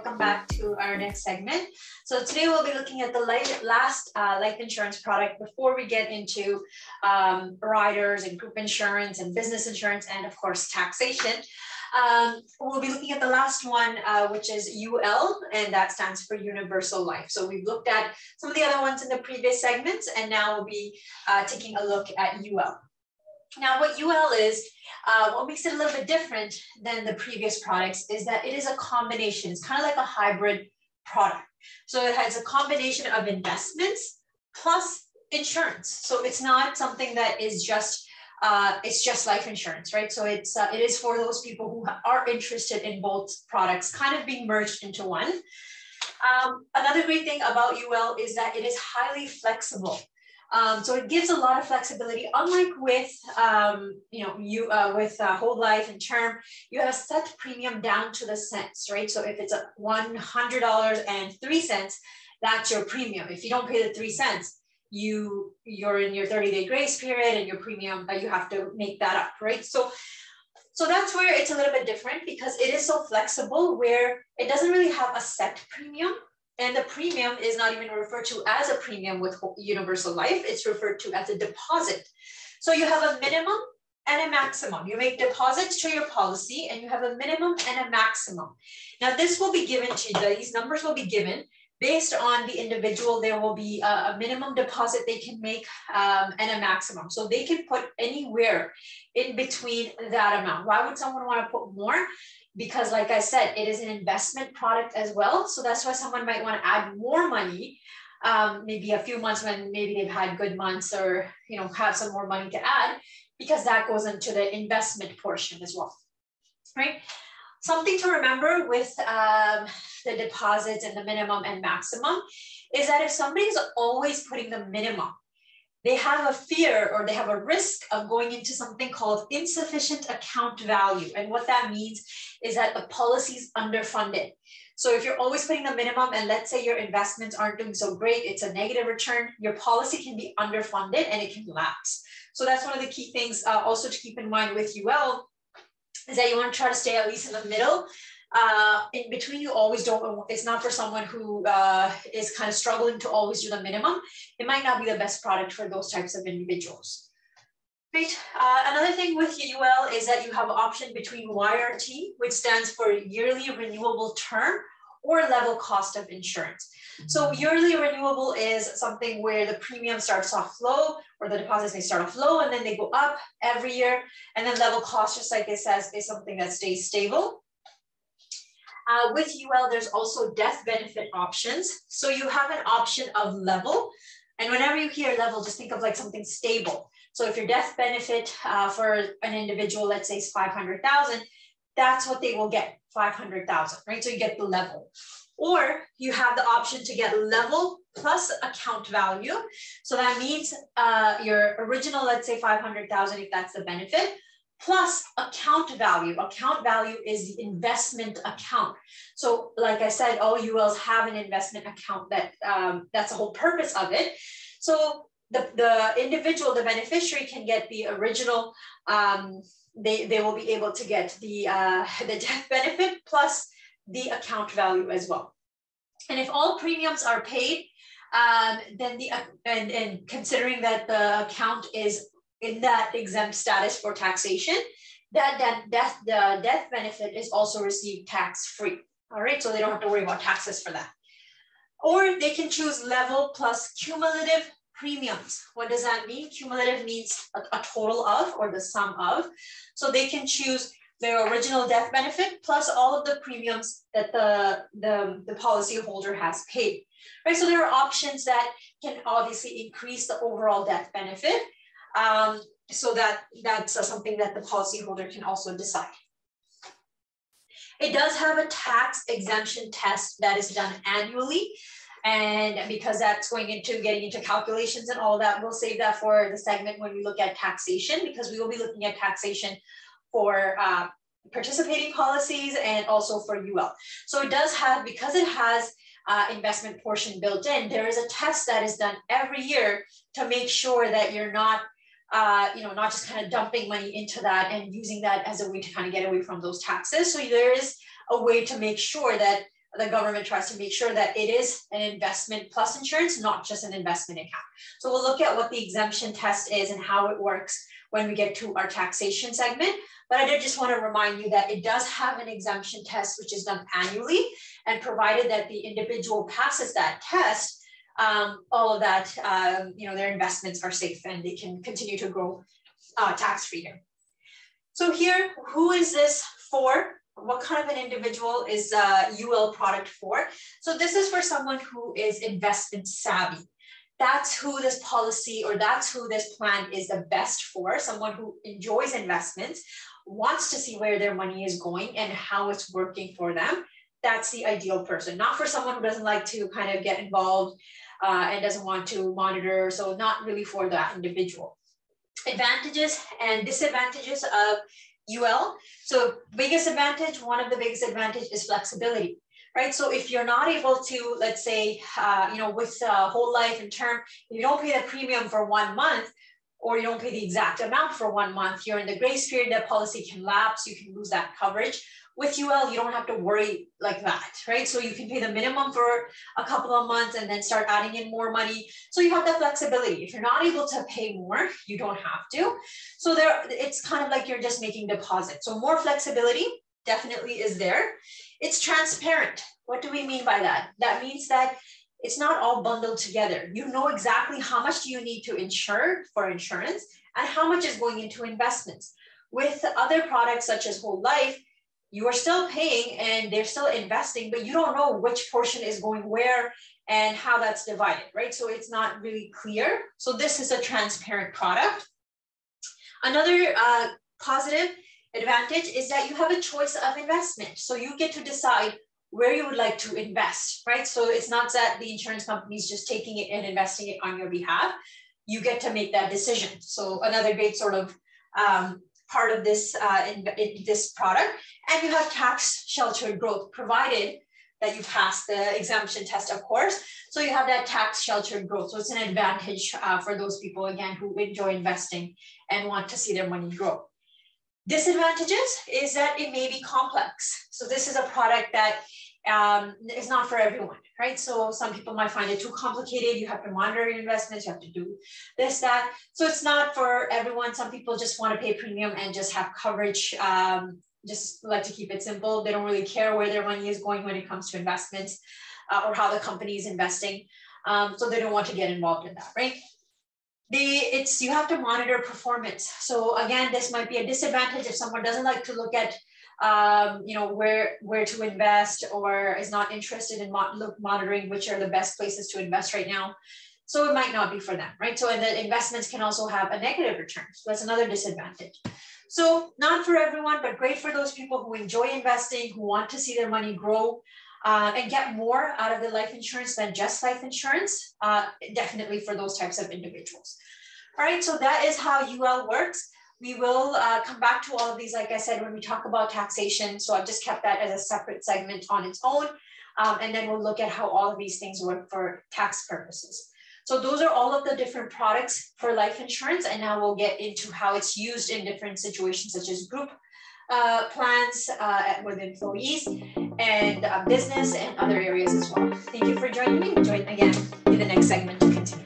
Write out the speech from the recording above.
welcome back to our next segment. So today we'll be looking at the last life insurance product before we get into riders and group insurance and business insurance and of course taxation. We'll be looking at the last one, which is UL, and that stands for Universal Life. So we've looked at some of the other ones in the previous segments, and now we'll be taking a look at UL. Now, what UL is, what makes it a little bit different than the previous products is that it is a combination. It's kind of like a hybrid product. So it has a combination of investments plus insurance. So it's not something that is just it's just life insurance, right? So it is for those people who are interested in both products kind of being merged into one. Another great thing about UL is that it is highly flexible. So it gives a lot of flexibility. Unlike with, whole life and term, you have a set premium down to the cents, right? So if it's $100.03, that's your premium. If you don't pay the 3 cents, you're in your 30-day grace period, and your premium, you have to make that up, right? So that's where it's a little bit different because it is so flexible where it doesn't really have a set premium. And the premium is not even referred to as a premium with Universal Life. It's referred to as a deposit. So you have a minimum and a maximum. You make deposits to your policy and you have a minimum and a maximum. Now this will be given to you. These numbers will be given based on the individual. There will be a minimum deposit they can make and a maximum. So they can put anywhere in between that amount. Why would someone want to put more? Because like I said, it is an investment product as well. So that's why someone might want to add more money, maybe a few months when maybe they've had good months or, have some more money to add, because that goes into the investment portion as well, right? Something to remember with the deposits and the minimum and maximum is that if somebody's always putting the minimum, they have a fear or they have a risk of going into something called insufficient account value. And what that means is that the policy is underfunded. So if you're always putting the minimum and let's say your investments aren't doing so great, it's a negative return, your policy can be underfunded and it can lapse. So that's one of the key things also to keep in mind with UL is that you want to try to stay at least in the middle. In between, you always don't, it's not for someone who is kind of struggling to always do the minimum. It might not be the best product for those types of individuals. Right. Another thing with UL is that you have an option between YRT, which stands for yearly renewable term, or level cost of insurance. So yearly renewable is something where the premium starts off low, or the deposits may start off low and then they go up every year. And then level cost, just like it says, is something that stays stable. With UL, there's also death benefit options. So you have an option of level. And whenever you hear level, just think of like something stable. So if your death benefit for an individual, let's say is 500,000, that's what they will get, 500,000, right? So you get the level. Or you have the option to get level plus account value. So that means your original, let's say 500,000, if that's the benefit, plus account value. Account value is the investment account. So like I said, all ULs have an investment account that's the whole purpose of it. So the individual, the beneficiary can get the original, they will be able to get the death benefit plus the account value as well. And if all premiums are paid, then and considering that the account is in that exempt status for taxation, the death benefit is also received tax-free. All right, so they don't have to worry about taxes for that. Or they can choose level plus cumulative premiums. What does that mean? Cumulative means a total of, or the sum of. So they can choose their original death benefit plus all of the premiums that the policyholder has paid. Right, so there are options that can obviously increase the overall death benefit. So that's something that the policyholder can also decide. It does have a tax exemption test that is done annually. And because that's getting into calculations and all that, we'll save that for the segment when we look at taxation, because we will be looking at taxation for participating policies and also for UL. So it does have, because it has investment portion built in, there is a test that is done every year to make sure that you're not not just kind of dumping money into that and using that as a way to kind of get away from those taxes. So there is a way to make sure that the government tries to make sure that it is an investment plus insurance, not just an investment account. So we'll look at what the exemption test is and how it works when we get to our taxation segment. But I did just want to remind you that it does have an exemption test, which is done annually, and provided that the individual passes that test, all of that, their investments are safe and they can continue to grow tax-free here. So here, who is this for? What kind of an individual is UL product for? So this is for someone who is investment savvy. That's who this policy or that's who this plan is the best for. Someone who enjoys investments, wants to see where their money is going and how it's working for them. That's the ideal person, not for someone who doesn't like to kind of get involved and doesn't want to monitor. So not really for that individual. Advantages and disadvantages of UL. So biggest advantage, one of the biggest advantage is flexibility, right? So if you're not able to, let's say, with whole life and term, if you don't pay the premium for 1 month, or you don't pay the exact amount for 1 month, you're in the grace period, that policy can lapse, you can lose that coverage. With UL, you don't have to worry like that, right? So you can pay the minimum for a couple of months and then start adding in more money. So you have that flexibility. If you're not able to pay more, you don't have to. So it's kind of like you're just making deposits. So more flexibility definitely is there. It's transparent. What do we mean by that? That means that it's not all bundled together. You know exactly how much do you need to insure for insurance and how much is going into investments. With other products such as whole life, you are still paying and they're still investing, but you don't know which portion is going where and how that's divided, right? So it's not really clear. So this is a transparent product. Another positive advantage is that you have a choice of investment. So you get to decide where you would like to invest, right? So it's not that the insurance company is just taking it and investing it on your behalf. You get to make that decision. So another great sort of part of this this product. And you have tax sheltered growth, provided that you pass the exemption test, of course. So you have that tax sheltered growth. So it's an advantage for those people, again, who enjoy investing and want to see their money grow. Disadvantages is that it may be complex. So this is a product that is not for everyone, right? So some people might find it too complicated. You have to monitor your investments, you have to do this, that. So it's not for everyone. Some people just want to pay premium and just have coverage, just like to keep it simple. They don't really care where their money is going when it comes to investments or how the company is investing. So they don't want to get involved in that, right? You have to monitor performance. So again, this might be a disadvantage if someone doesn't like to look at where to invest or is not interested in monitoring which are the best places to invest right now. So it might not be for them, right? So and the investments can also have a negative return. So that's another disadvantage. So not for everyone, but great for those people who enjoy investing, who want to see their money grow and get more out of the life insurance than just life insurance, definitely for those types of individuals. All right, so that is how UL works. We will come back to all of these, like I said, when we talk about taxation. So I've just kept that as a separate segment on its own. And then we'll look at how all of these things work for tax purposes. So those are all of the different products for life insurance. And now we'll get into how it's used in different situations, such as group plans with employees and business and other areas as well. Thank you for joining me. Join again in the next segment to continue.